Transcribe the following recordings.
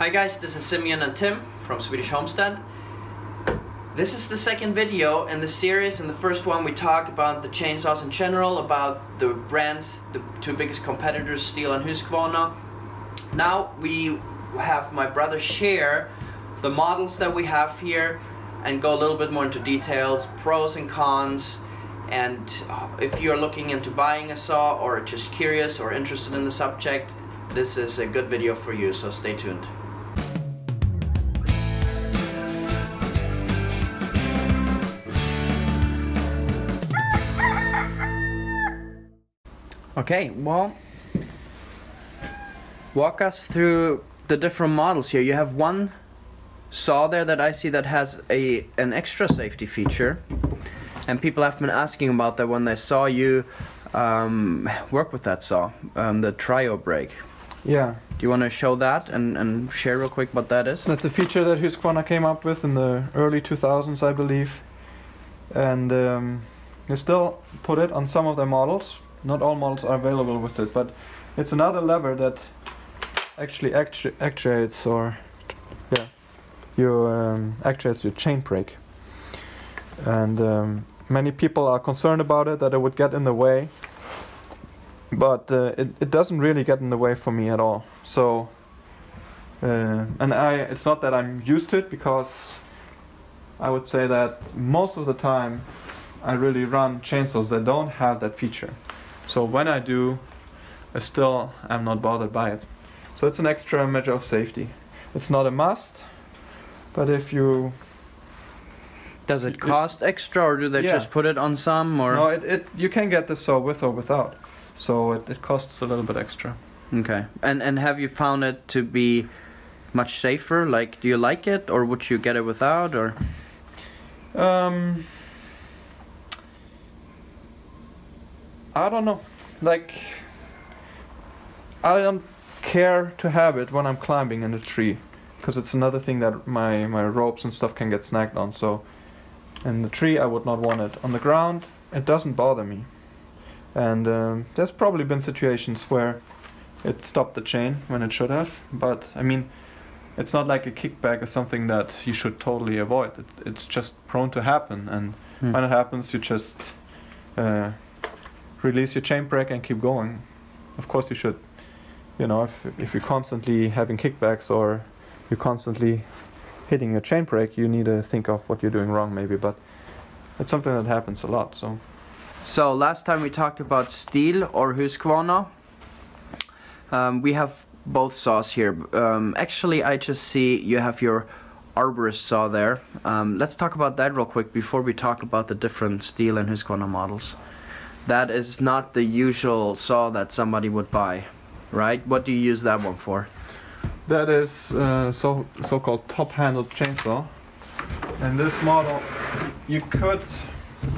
Hi guys, this is Simeon and Tim from Swedish Homestead. This is the second video in the series. In the first one we talked about the chainsaws in general, about the brands, the two biggest competitors, Stihl and Husqvarna. Now we have my brother share the models that we have here and go a little bit more into details, pros and cons, and if you're looking into buying a saw or just curious or interested in the subject, this is a good video for you, so stay tuned. Okay, well, walk us through the different models here. You have one saw there that I see that has an extra safety feature, and people have been asking about that when they saw you work with that saw, the trio brake. Yeah. Do you want to show that and share real quick what that is? That's a feature that Husqvarna came up with in the early 2000s, I believe, and they still put it on some of their models. Not all models are available with it, but it's another lever that actually actuates your chain brake. And many people are concerned about it, that it would get in the way, but it doesn't really get in the way for me at all. So, it's not that I'm used to it, because I would say that most of the time I really run chainsaws that don't have that feature. So when I do, I still am not bothered by it. So it's an extra measure of safety. It's not a must, but if you... Does it cost extra, or do they just put it on some? Or no, you can get the saw with or without. So it costs a little bit extra. Okay. And have you found it to be much safer? Like, do you like it, or would you get it without, or? I don't know. Like, I don't care to have it when I'm climbing in a tree, because it's another thing that my ropes and stuff can get snagged on. So in the tree I would not want it. On the ground it doesn't bother me. And there's probably been situations where it stopped the chain when it should have, but I mean, it's not like a kickback or something that you should totally avoid. It's just prone to happen, and when it happens, you just release your chain brake and keep going. Of course you should, you know, if you're constantly having kickbacks or you're constantly hitting your chain brake, you need to think of what you're doing wrong maybe, but it's something that happens a lot. So last time we talked about Stihl or Husqvarna. We have both saws here. Actually, I just see you have your arborist saw there. Let's talk about that real quick before we talk about the different Stihl and Husqvarna models. That is not the usual saw that somebody would buy, right? What do you use that one for? That is so-called top-handled chainsaw. And this model, you could,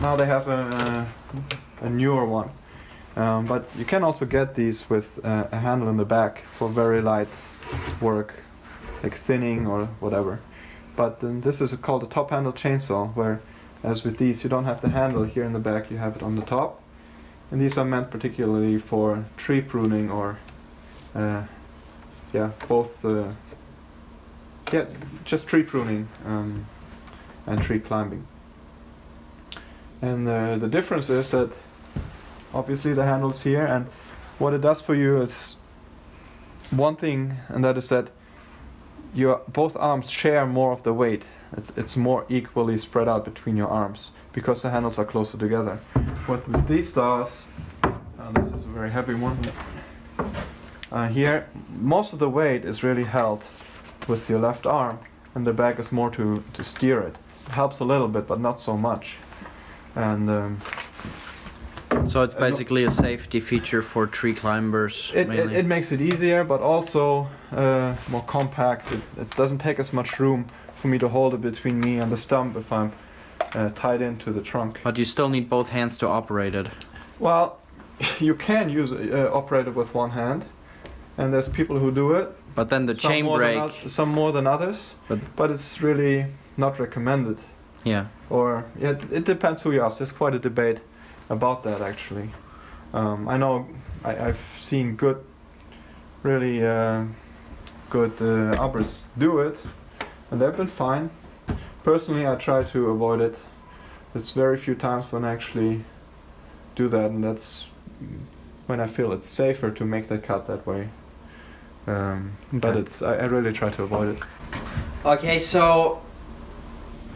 now they have a newer one, but you can also get these with a handle in the back for very light work, like thinning or whatever. But this is called a top-handled chainsaw, where, as with these, you don't have the handle here in the back, you have it on the top. And these are meant particularly for tree pruning or, just tree pruning and tree climbing. And the difference is that obviously the handle's here, and what it does for you is one thing, and that is that your both arms share more of the weight. It's more equally spread out between your arms because the handles are closer together. With these saws, this is a very heavy one. Here, most of the weight is really held with your left arm, and the back is more to steer it. It helps a little bit, but not so much. And so it's basically a safety feature for tree climbers. It makes it easier, but also more compact. It doesn't take as much room for me to hold it between me and the stump if I'm tied into the trunk. But you still need both hands to operate it. Well, you can operate it with one hand, and there's people who do it. But then the chain brake... Some more than others, but it's really not recommended. Yeah. Or it depends who you ask. There's quite a debate about that actually. I know I've seen good, really good arborists do it, and they've been fine. Personally, I try to avoid it. There's very few times when I actually do that, and that's when I feel it's safer to make that cut that way. But I really try to avoid it. Okay, so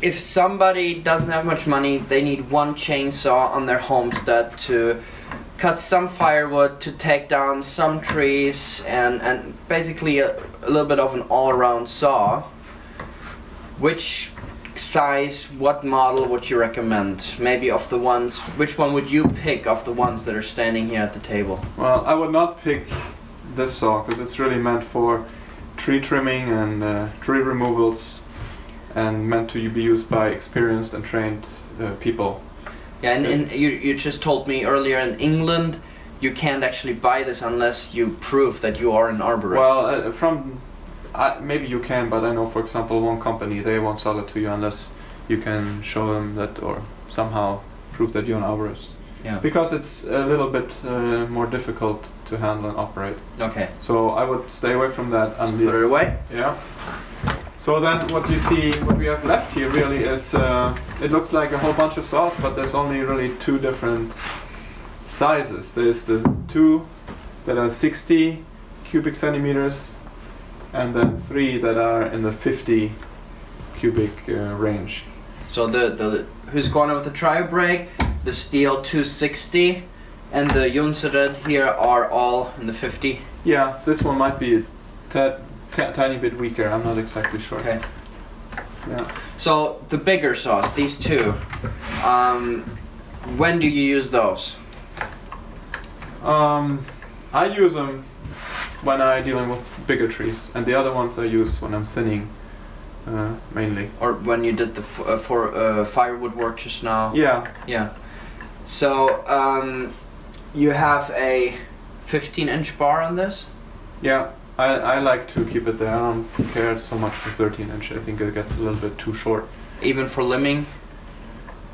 if somebody doesn't have much money, they need one chainsaw on their homestead to cut some firewood, to take down some trees, and basically a little bit of an all-around saw. Which size, what model would you recommend? Maybe of the ones, which one would you pick of the ones that are standing here at the table? Well, I would not pick this saw because it's really meant for tree trimming and tree removals, and meant to be used by experienced and trained people. Yeah, and you just told me earlier, in England you can't actually buy this unless you prove that you are an arborist. Well, maybe you can, but I know, for example, one company, they won't sell it to you unless you can show them that, or somehow prove that you're an arborist. Yeah. Because it's a little bit more difficult to handle and operate. Okay. So I would stay away from that. Let's put it away. Yeah. So then what you see, what we have left here really is, it looks like a whole bunch of saws, but there's only really two different sizes. There's the two that are 60 cubic centimeters, and then three that are in the 50 cubic range. So the Husqvarna with the trio brake, the steel 260, and the Untitled here are all in the 50. Yeah, this one might be a tiny bit weaker. I'm not exactly sure. Okay. Yeah. So the bigger saws, these two, when do you use those? I use them when I'm dealing with bigger trees, and the other ones I use when I'm thinning, mainly. Or when you did the firewood work just now? Yeah. Yeah. So you have a 15-inch bar on this? Yeah. I like to keep it there. I don't care so much for 13-inch. I think it gets a little bit too short. Even for limbing?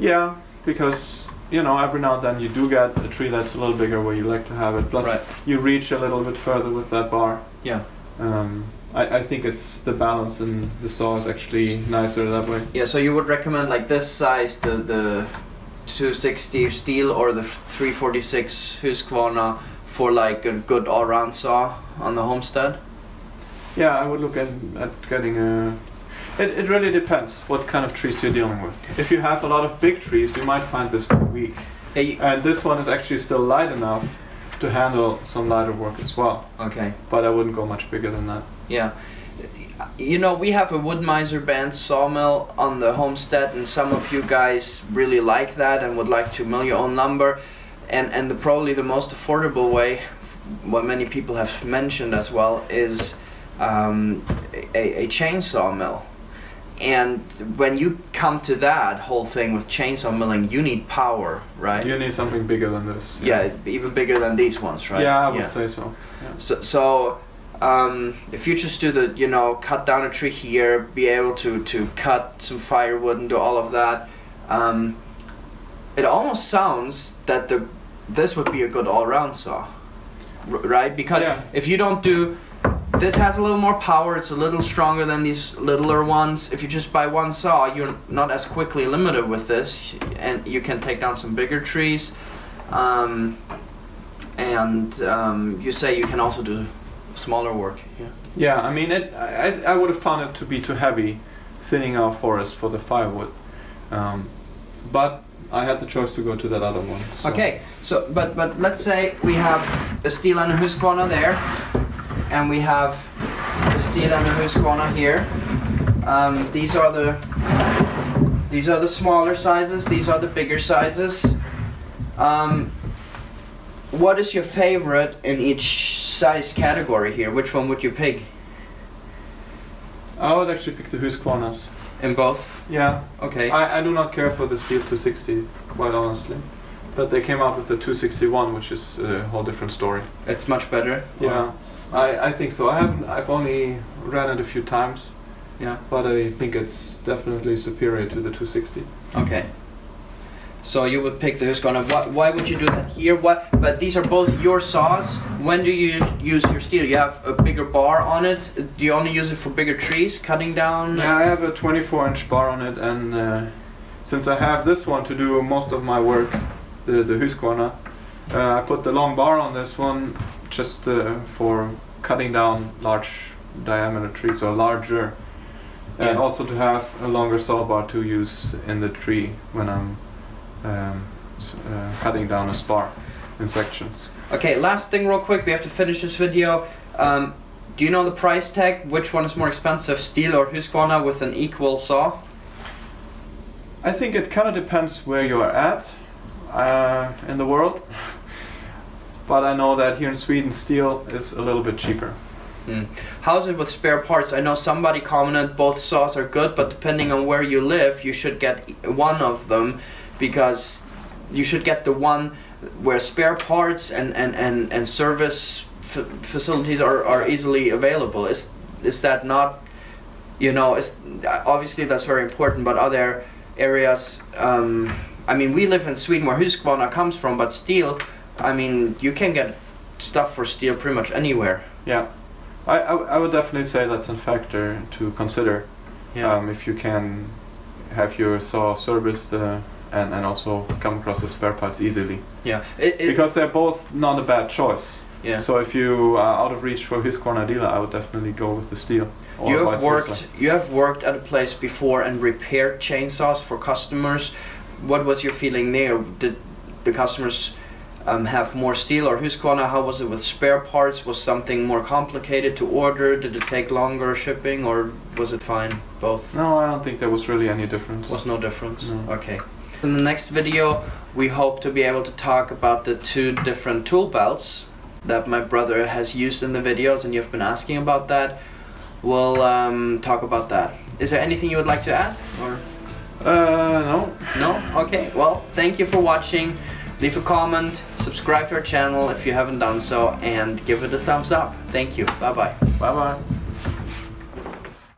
Yeah, because you know, every now and then you do get a tree that's a little bigger where you like to have it. Plus, you reach a little bit further with that bar. Yeah. I think it's the balance in the saw is actually nicer that way. Yeah, so you would recommend like this size, the 260 steel or the 346 Husqvarna for like a good all-round saw on the Homestead? Yeah, I would look at getting a... It really depends what kind of trees you're dealing with. If you have a lot of big trees, you might find this too weak. And this one is actually still light enough to handle some lighter work as well. Okay. But I wouldn't go much bigger than that. Yeah. You know, we have a wood-mizer band sawmill on the Homestead, and some of you guys really like that and would like to mill your own lumber. And probably the most affordable way, what many people have mentioned as well, is a chainsaw mill. And when you come to that whole thing with chainsaw milling, you need power, right? You need something bigger than this. Yeah, even bigger than these ones, right? Yeah, I would say so. Yeah. So if you just do the, you know, cut down a tree here, be able to cut some firewood and do all of that, it almost sounds that this would be a good all-round saw, right? Because if you don't do... This has a little more power, it's a little stronger than these littler ones. If you just buy one saw, you're not as quickly limited with this, and you can take down some bigger trees. You say you can also do smaller work. Yeah. Yeah, I mean, I would have found it to be too heavy, thinning our forest for the firewood. But I had the choice to go to that other one. So. Okay, so but let's say we have a steel and a Husqvarna there. And we have the steel and the Husqvarna here. These are the smaller sizes. These are the bigger sizes. What is your favorite in each size category here? Which one would you pick? I would actually pick the Husqvarnas. In both? Yeah. Okay. I do not care for the steel 260, quite honestly. But they came out with the 261, which is a whole different story. It's much better? Yeah. I think so. I've only ran it a few times. Yeah. But I think it's definitely superior to the 260. Okay. So you would pick the Husqvarna. Why would you do that here? But these are both your saws. When do you use your steel? You have a bigger bar on it. Do you only use it for bigger trees, cutting down? Yeah, I have a 24-inch bar on it, and since I have this one to do most of my work, the Husqvarna, I put the long bar on this one just for cutting down large diameter trees, or larger, and also to have a longer saw bar to use in the tree when I'm cutting down a spar in sections. Okay, last thing real quick, we have to finish this video. Do you know the price tag? Which one is more expensive, steel or Husqvarna with an equal saw? I think it kind of depends where you are at in the world, but I know that here in Sweden steel is a little bit cheaper. How is it with spare parts? I know somebody commented both saws are good, but depending on where you live, you should get one of them, because you should get the one where spare parts and service facilities are easily available. Is that not, you know, obviously that's very important, but are there areas, I mean, we live in Sweden where Husqvarna comes from, but steel, I mean, you can get stuff for steel pretty much anywhere. Yeah, I would definitely say that's a factor to consider. Yeah. If you can have your saw serviced and also come across the spare parts easily. Yeah, because they're both not a bad choice. Yeah. So if you are out of reach for a Husqvarna dealer, I would definitely go with the steel. You have worked at a place before and repaired chainsaws for customers. What was your feeling there? Did the customers have more steel or Husqvarna? How was it with spare parts? Was something more complicated to order? Did it take longer shipping, or was it fine, both? No, I don't think there was really any difference. Was no difference? No. Okay. In the next video, we hope to be able to talk about the two different tool belts that my brother has used in the videos, and you've been asking about that. We'll talk about that. Is there anything you would like to add? Or? No. No? Okay, well, thank you for watching. Leave a comment, subscribe to our channel if you haven't done so, and give it a thumbs up. Thank you. Bye-bye. Bye-bye.